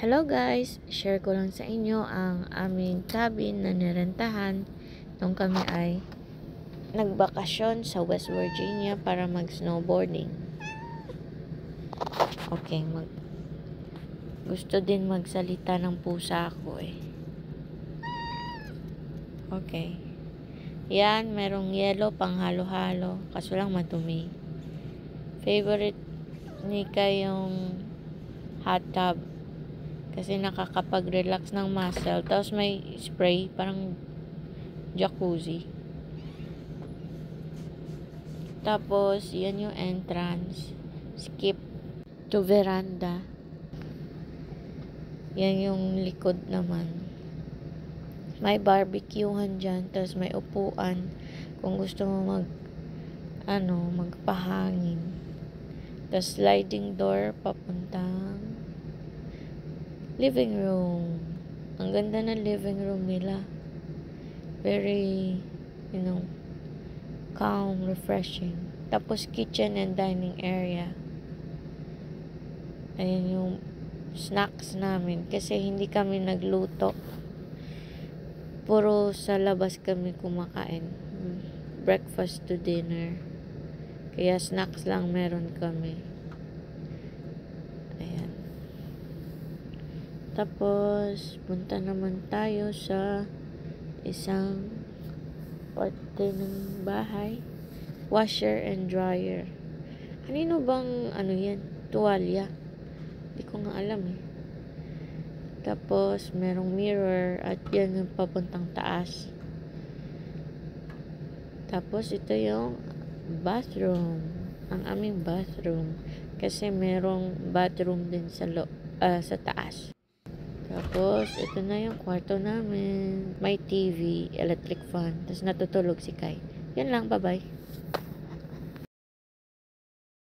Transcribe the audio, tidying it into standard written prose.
Hello guys! Share ko lang sa inyo ang aming cabin na nirentahan nung kami ay nagbakasyon sa West Virginia para mag-snowboarding. Okay, gusto din magsalita ng pusa ako eh. Okay. Yan, merong yellow pang halo-halo, kaso lang madumi. Favorite ni yung hot tub. Kasi nakakapag-relax ng muscle. Tapos may spray, parang jacuzzi. Tapos, yan yung entrance. Skip to veranda. Yan yung likod naman. May barbecuehan dyan. Tapos may upuan. Kung gusto mo magpahangin. Tapos sliding door papuntang living room. Ang ganda ng living room nila. Very, calm, refreshing. Tapos kitchen and dining area. Ayan yung snacks namin. Kasi hindi kami nagluto. Puro sa labas kami kumakain. Breakfast to dinner. Kaya snacks lang meron kami. Ayan. Tapos, punta naman tayo sa isang parte ng bahay. Washer and dryer. Kanino bang, yan? Tuwalya. Hindi ko nga alam eh. Tapos, merong mirror at yan yung papuntang taas. Tapos, ito yung bathroom. Ang aming bathroom. Kasi merong bathroom din sa taas. Tapos, ito na yung kwarto namin. May TV, electric fan. Tapos, natutulog si Kai. Yan lang, bye-bye.